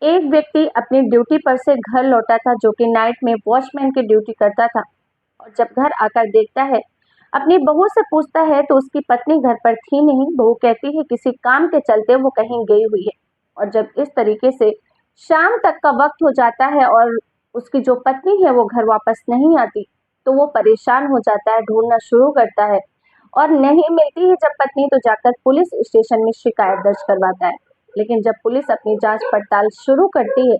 एक व्यक्ति अपनी ड्यूटी पर से घर लौटा था, जो कि नाइट में वॉचमैन की ड्यूटी करता था। और जब घर आकर देखता है, अपनी बहू से पूछता है तो उसकी पत्नी घर पर थी नहीं। बहू कहती है किसी काम के चलते वो कहीं गई हुई है। और जब इस तरीके से शाम तक का वक्त हो जाता है और उसकी जो पत्नी है वो घर वापस नहीं आती, तो वो परेशान हो जाता है, ढूंढना शुरू करता है और नहीं मिलती है जब पत्नी, तो जाकर पुलिस स्टेशन में शिकायत दर्ज करवाता है। लेकिन जब पुलिस अपनी जांच पड़ताल शुरू करती है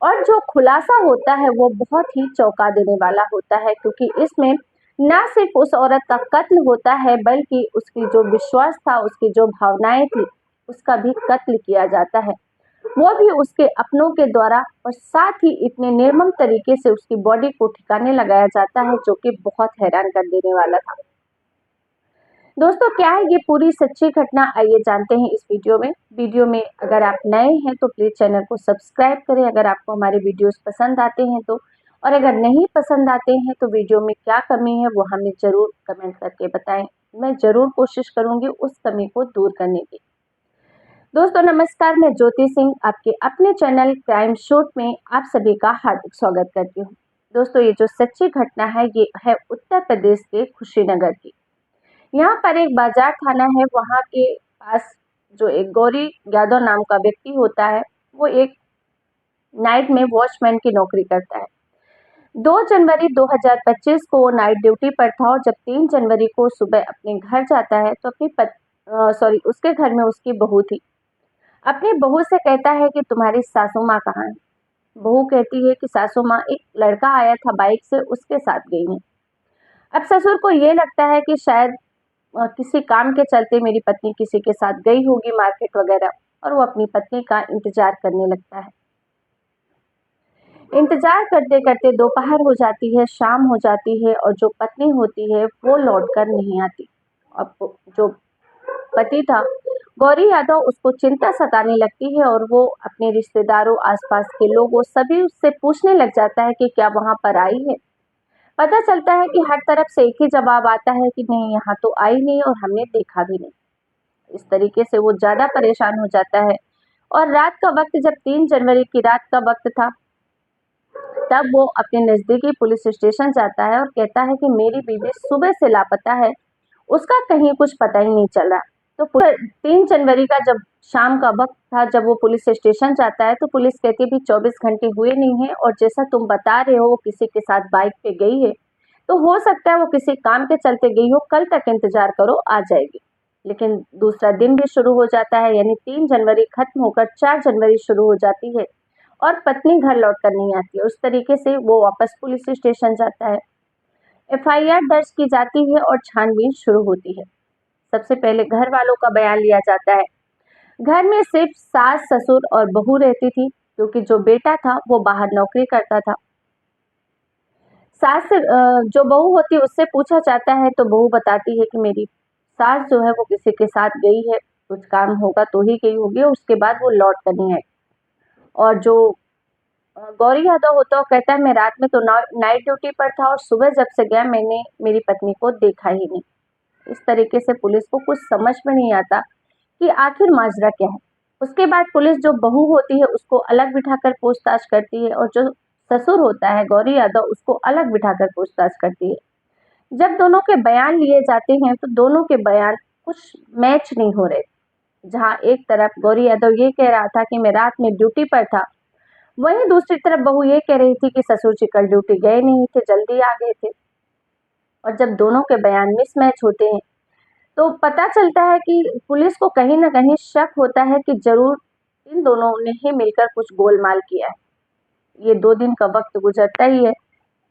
और जो खुलासा होता है वो बहुत ही चौंका देने वाला होता है, क्योंकि इसमें ना सिर्फ उस औरत का कत्ल होता है बल्कि उसकी जो विश्वास था, उसकी जो भावनाएं थी, उसका भी कत्ल किया जाता है, वो भी उसके अपनों के द्वारा। और साथ ही इतने निर्मम तरीके से उसकी बॉडी को ठिकाने लगाया जाता है, जो कि बहुत हैरान कर देने वाला था। दोस्तों, क्या है ये पूरी सच्ची घटना, आइए जानते हैं इस वीडियो में अगर आप नए हैं तो प्लीज चैनल को सब्सक्राइब करें अगर आपको हमारे वीडियोस पसंद आते हैं तो, और अगर नहीं पसंद आते हैं तो वीडियो में क्या कमी है वो हमें जरूर कमेंट करके बताएं। मैं जरूर कोशिश करूंगी उस कमी को दूर करने की। दोस्तों नमस्कार, मैं ज्योति सिंह आपके अपने चैनल क्राइम शूट में आप सभी का हार्दिक स्वागत करती हूँ। दोस्तों, ये जो सच्ची घटना है ये है उत्तर प्रदेश के कुशीनगर की। यहाँ पर एक बाजार थाना है, वहाँ के पास जो एक गौरी यादव नाम का व्यक्ति होता है, वो एक नाइट में वॉचमैन की नौकरी करता है। 2 जनवरी 2025 को वो नाइट ड्यूटी पर था और जब 3 जनवरी को सुबह अपने घर जाता है तो उसके घर में उसकी बहू थी। अपनी बहू से कहता है कि तुम्हारी सासू माँ कहाँ है? बहू कहती है कि सासू माँ, एक लड़का आया था बाइक से, उसके साथ गई है। अब ससुर को ये लगता है कि शायद किसी काम के चलते मेरी पत्नी किसी के साथ गई होगी मार्केट वगैरह, और वो अपनी पत्नी का इंतजार करने लगता है। इंतजार करते करते दोपहर हो जाती है, शाम हो जाती है और जो पत्नी होती है वो लौट कर नहीं आती। अब जो पति था गौरी यादव, उसको चिंता सताने लगती है और वो अपने रिश्तेदारों, आसपास के लोगों, सभी उससे पूछने लग जाता है कि क्या वहां पर आई है। पता चलता है कि हर तरफ से एक ही जवाब आता है कि नहीं, यहाँ तो आई नहीं और हमने देखा भी नहीं। इस तरीके से वो ज्यादा परेशान हो जाता है। और रात का वक्त, जब 3 जनवरी की रात का वक्त था, तब वो अपने नजदीकी पुलिस स्टेशन जाता है और कहता है कि मेरी बीवी सुबह से लापता है, उसका कहीं कुछ पता ही नहीं चल रहा। तो 3 जनवरी का जब शाम का वक्त था, जब वो पुलिस स्टेशन जाता है तो पुलिस कहती है भी 24 घंटे हुए नहीं है और जैसा तुम बता रहे हो वो किसी के साथ बाइक पे गई है, तो हो सकता है वो किसी काम के चलते गई हो, कल तक इंतजार करो, आ जाएगी। लेकिन दूसरा दिन भी शुरू हो जाता है, यानी 3 जनवरी खत्म होकर 4 जनवरी शुरू हो जाती है और पत्नी घर लौट कर नहीं आती है। उस तरीके से वो वापस पुलिस स्टेशन जाता है, एफआईआर दर्ज की जाती है और छानबीन शुरू होती है। सबसे पहले घर वालों का बयान लिया जाता है। घर में सिर्फ सास, ससुर और बहू रहती थी, क्योंकि जो बेटा था वो बाहर नौकरी करता था। सास से जो बहू होती है उससे पूछा जाता है तो बहू बताती है कि मेरी सास जो है वो किसी के साथ गई है, कुछ काम होगा तो ही गई होगी, और उसके बाद वो लौट कर नहीं आई। और जो गौरी यादव होता है वो कहता है मैं रात में तो नाइट ड्यूटी पर था और सुबह जब से गया मैंने मेरी पत्नी को देखा ही नहीं। इस तरीके से पुलिस को कुछ समझ में नहीं आता कि आखिर माजरा क्या है। उसके बाद पुलिस जो बहू होती है उसको अलग बिठाकर पूछताछ करती है और जो ससुर होता है गौरी यादव, उसको अलग बिठाकर पूछताछ करती है। जब दोनों के बयान लिए जाते हैं तो दोनों के बयान कुछ मैच नहीं हो रहे। जहां एक तरफ गौरी यादव ये कह रहा था कि मैं रात में ड्यूटी पर था, वहीं दूसरी तरफ बहू ये कह रही थी कि ससुर जी कल ड्यूटी गए नहीं थे, जल्दी आ गए थे। और जब दोनों के बयान मिसमैच होते हैं तो पता चलता है कि पुलिस को कहीं ना कहीं शक होता है कि जरूर इन दोनों ने ही मिलकर कुछ गोलमाल किया है। ये 2 दिन का वक्त गुजरता ही है।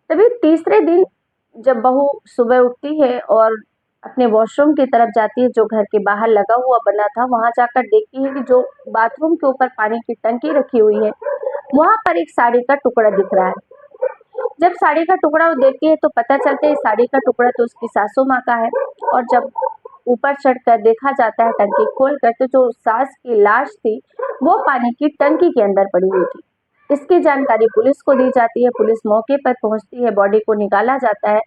तभी तीसरे दिन जब बहू सुबह उठती है और अपने वॉशरूम की तरफ जाती है, जो घर के बाहर लगा हुआ बना था, वहां जाकर देखती है कि जो बाथरूम के ऊपर पानी की टंकी रखी हुई है, वहां पर एक साड़ी का टुकड़ा दिख रहा है। जब साड़ी का टुकड़ा वो देखती है तो पता चलता है साड़ी का टुकड़ा तो उसकी सासू माँ का है। और जब ऊपर चढ़कर देखा जाता है टंकी खोल कर, तो जो सास की लाश थी वो पानी की टंकी के अंदर पड़ी हुई थी। इसकी जानकारी पुलिस को दी जाती है, पुलिस मौके पर पहुंचती है, बॉडी को निकाला जाता है,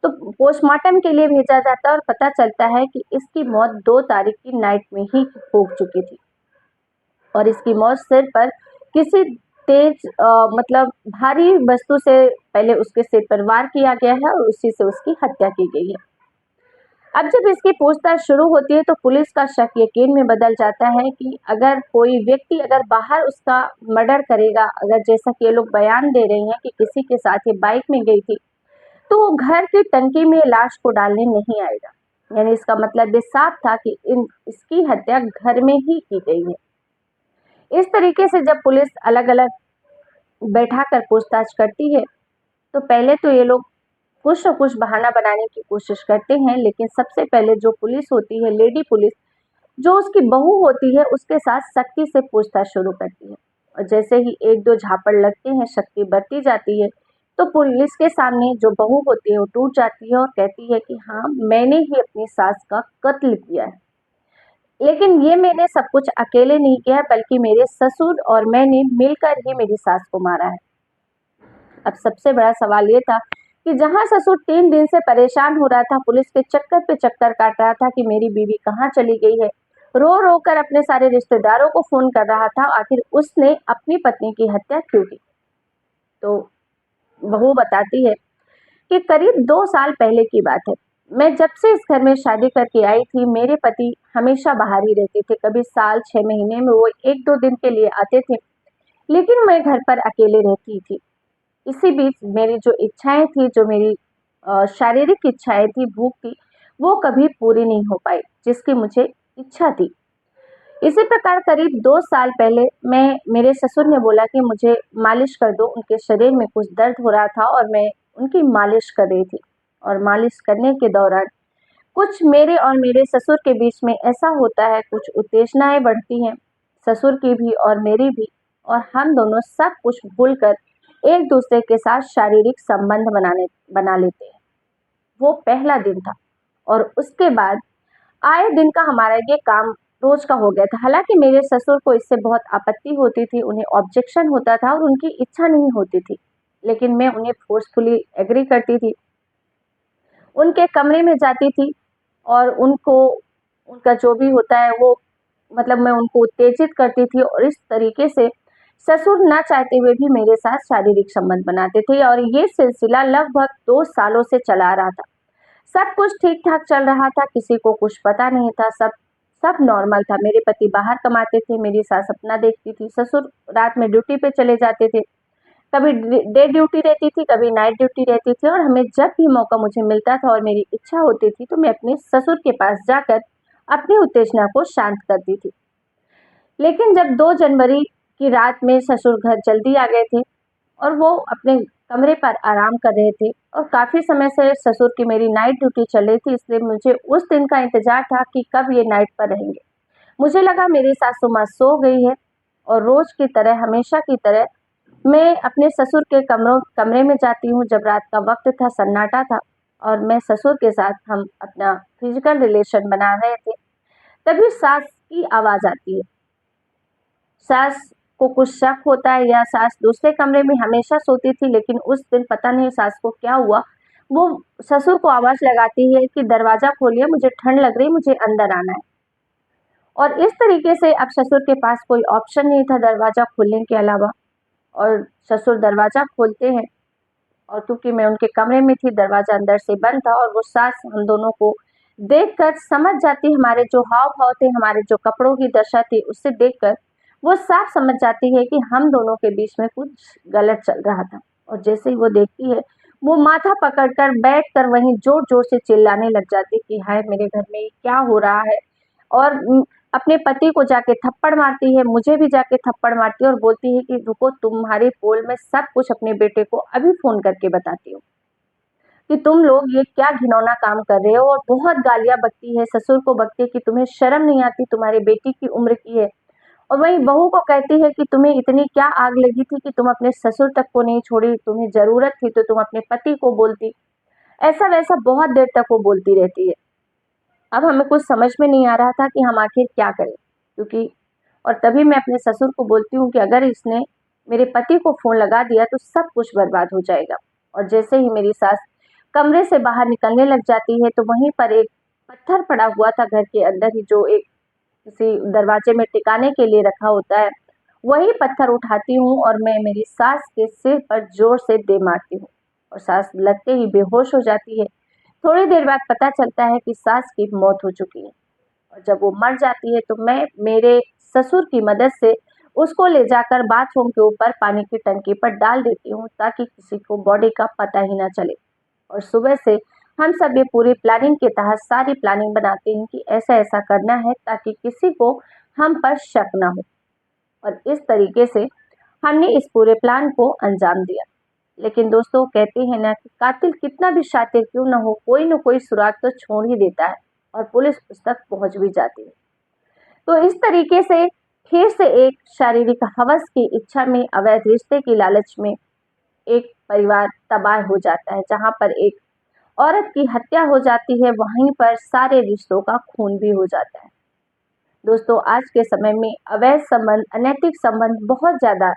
तो पोस्टमार्टम के लिए भेजा जाता है और पता चलता है कि इसकी मौत 2 तारीख की नाइट में ही हो चुकी थी और इसकी मौत सिर पर किसी तेज मतलब भारी वस्तु से पहले उसके सिर पर वार किया गया है और उसी से उसकी हत्या की गई है। अब जब इसकी पूछताछ शुरू होती है तो पुलिस का शक यकीन में बदल जाता है कि अगर कोई व्यक्ति अगर बाहर उसका मर्डर करेगा, अगर जैसा कि ये लोग बयान दे रहे हैं कि किसी के साथ ये बाइक में गई थी, तो वो घर की टंकी में लाश को डालने नहीं आएगा। यानी इसका मतलब ये साफ था कि इसकी हत्या घर में ही की गई है। इस तरीके से जब पुलिस अलग-अलग बैठाकर पूछताछ करती है, तो पहले तो ये लोग कुछ न कुछ बहाना बनाने की कोशिश करते हैं, लेकिन सबसे पहले जो पुलिस होती है, लेडी पुलिस, जो उसकी बहू होती है, उसके साथ सख्ती से पूछताछ शुरू करती है। और जैसे ही 1-2 झापड़ लगते हैं, शक्ति बढ़ती जाती है, तो पुलिस के सामने जो बहू होती है, वो टूट जाती है और कहती है कि हाँ, मैंने ही अपनी सास का कत्ल किया है। लेकिन ये मैंने सब कुछ अकेले नहीं किया है, बल्कि मेरे ससुर और मैंने मिलकर ही मेरी सास को मारा है। अब सबसे बड़ा सवाल ये था कि जहाँ ससुर 3 दिन से परेशान हो रहा था, पुलिस के चक्कर पे चक्कर काट रहा था कि मेरी बीवी कहाँ चली गई है, रो-रो कर अपने सारे रिश्तेदारों को फ़ोन कर रहा था, आखिर उसने अपनी पत्नी की हत्या क्यों की? तो बहू बताती है कि करीब 2 साल पहले की बात है। मैं जब से इस घर में शादी करके आई थी, मेरे पति हमेशा बाहर ही रहते थे। कभी साल 6 महीने में वो 1-2 दिन के लिए आते थे, लेकिन मैं घर पर अकेले रहती थी। इसी बीच मेरी जो इच्छाएँ थी, जो मेरी शारीरिक इच्छाएँ थी, भूख थी, वो कभी पूरी नहीं हो पाई, जिसकी मुझे इच्छा थी। इसी प्रकार करीब 2 साल पहले मेरे ससुर ने बोला कि मुझे मालिश कर दो, उनके शरीर में कुछ दर्द हो रहा था और मैं उनकी मालिश कर रही थी। और मालिश करने के दौरान कुछ मेरे और मेरे ससुर के बीच में ऐसा होता है, कुछ उत्तेजनाएँ बढ़ती हैं, ससुर की भी और मेरी भी, और हम दोनों सब कुछ भूलकर एक-दूसरे के साथ शारीरिक संबंध बना लेते हैं। वो पहला दिन था और उसके बाद आए दिन का हमारा ये काम रोज का हो गया था। हालाँकि मेरे ससुर को इससे बहुत आपत्ति होती थी, उन्हें ऑब्जेक्शन होता था और उनकी इच्छा नहीं होती थी। लेकिन मैं उन्हें फ़ोर्सफुली एग्री करती थी। उनके कमरे में जाती थी और उनको उनका जो भी होता है वो मतलब मैं उनको उत्तेजित करती थी और इस तरीके से ससुर ना चाहते हुए भी मेरे साथ शारीरिक संबंध बनाते थे और ये सिलसिला लगभग 2 सालों से चला आ रहा था। सब कुछ ठीक-ठाक चल रहा था, किसी को कुछ पता नहीं था, सब सब नॉर्मल था। मेरे पति बाहर कमाते थे, मेरी सास अपना देखती थी, ससुर रात में ड्यूटी पे चले जाते थे। कभी डे ड्यूटी रहती थी, कभी नाइट ड्यूटी रहती थी और हमें जब भी मौका मुझे मिलता था और मेरी इच्छा होती थी, तो मैं अपने ससुर के पास जाकर अपनी उत्तेजना को शांत करती थी। लेकिन जब 2 जनवरी की रात में ससुर घर जल्दी आ गए थे और वो अपने कमरे पर आराम कर रहे थे और काफ़ी समय से ससुर की मेरी नाइट ड्यूटी चल रही थी, इसलिए मुझे उस दिन का इंतज़ार था कि कब ये नाइट पर रहेंगे। मुझे लगा मेरी सासू माँ सो गई है और रोज़ की तरह, हमेशा की तरह मैं अपने ससुर के कमरे में जाती हूँ जब रात का वक़्त था, सन्नाटा था और मैं ससुर के साथ हम अपना फ़िज़िकल रिलेशन बना रहे थे। तभी सास की आवाज़ आती है। सास को कुछ शक होता है या सास दूसरे कमरे में हमेशा सोती थी, लेकिन उस दिन पता नहीं सास को क्या हुआ, वो ससुर को आवाज़ लगाती है कि दरवाज़ा खोलिए, मुझे ठंड लग रही है, मुझे अंदर आना है। और इस तरीके से अब ससुर के पास कोई ऑप्शन नहीं था दरवाज़ा खोलने के अलावा और ससुर दरवाज़ा खोलते हैं और क्योंकि मैं उनके कमरे में थी, दरवाज़ा अंदर से बंद था और वो सास हम दोनों को देखकर समझ जाती, हमारे जो हाव-भाव थे, हमारे जो कपड़ों की दशा थी, उससे देखकर वो साफ समझ जाती है कि हम दोनों के बीच में कुछ गलत चल रहा था। और जैसे ही वो देखती है, वो माथा पकड़कर बैठकर वहीं ज़ोर-ज़ोर से चिल्लाने लग जाती कि हाय! मेरे घर में ये क्या हो रहा है? और अपने पति को जाके थप्पड़ मारती है, मुझे भी जाके थप्पड़ मारती है और बोलती है कि रुको, तुम्हारे पोल में सब कुछ अपने बेटे को अभी फ़ोन करके बताती हूँ कि तुम लोग ये क्या घिनौना काम कर रहे हो, और बहुत गालियाँ बकती है, ससुर को बकती है कि तुम्हें शर्म नहीं आती, तुम्हारी बेटी की उम्र की है। और वहीं बहू को कहती है कि तुम्हें इतनी क्या आग लगी थी कि तुम अपने ससुर तक को नहीं छोड़ी, तुम्हें ज़रूरत थी तो तुम अपने पति को बोलती। ऐसा-वैसा बहुत देर तक वो बोलती रहती है। अब हमें कुछ समझ में नहीं आ रहा था कि हम आखिर क्या करें? क्योंकि और तभी मैं अपने ससुर को बोलती हूँ कि अगर इसने मेरे पति को फ़ोन लगा दिया तो सब कुछ बर्बाद हो जाएगा। और जैसे ही मेरी सास कमरे से बाहर निकलने लग जाती है, तो वहीं पर एक पत्थर पड़ा हुआ था घर के अंदर ही, जो एक किसी दरवाजे में टिकाने के लिए रखा होता है, वही पत्थर उठाती हूँ और मैं मेरी सास के सिर पर जोर से दे मारती हूँ और सास लगते ही बेहोश हो जाती है। थोड़ी देर बाद पता चलता है कि सास की मौत हो चुकी है और जब वो मर जाती है तो मैं मेरे ससुर की मदद से उसको ले जाकर बाथरूम के ऊपर पानी की टंकी पर डाल देती हूँ ताकि किसी को बॉडी का पता ही ना चले। और सुबह से हम सब ये पूरी प्लानिंग के तहत सारी प्लानिंग बनाते हैं कि ऐसा-ऐसा करना है ताकि किसी को हम पर शक ना हो और इस तरीके से हमने इस पूरे प्लान को अंजाम दिया। लेकिन दोस्तों कहते हैं ना कि कातिल कितना भी शातिर क्यों ना हो, कोई न कोई सुराग तो छोड़ ही देता है और पुलिस उस तक पहुंच भी जाती है। तो इस तरीके से फिर से एक शारीरिक हवस की इच्छा में, अवैध रिश्ते की लालच में एक परिवार तबाह हो जाता है। जहाँ पर एक औरत की हत्या हो जाती है, वहीं पर सारे रिश्तों का खून भी हो जाता है। दोस्तों आज के समय में अवैध संबंध, अनैतिक संबंध बहुत ज़्यादा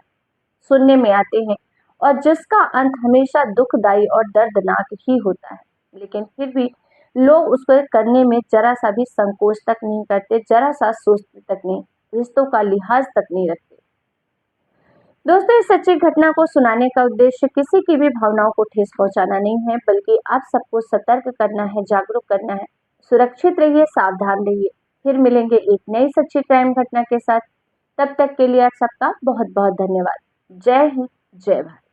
सुनने में आते हैं और जिसका अंत हमेशा दुखदायी और दर्दनाक ही होता है। लेकिन फिर भी लोग उसको करने में ज़रा-सा भी संकोच तक नहीं करते, ज़रा-सा सोचते तक नहीं, रिश्तों का लिहाज़ तक नहीं रखते। दोस्तों इस सच्ची घटना को सुनाने का उद्देश्य किसी की भी भावनाओं को ठेस पहुंचाना नहीं है, बल्कि आप सबको सतर्क करना है, जागरूक करना है। सुरक्षित रहिए, सावधान रहिए। फिर मिलेंगे एक नई सच्ची क्राइम घटना के साथ। तब तक के लिए आप सबका बहुत-बहुत धन्यवाद। जय हिंद, जय भारत।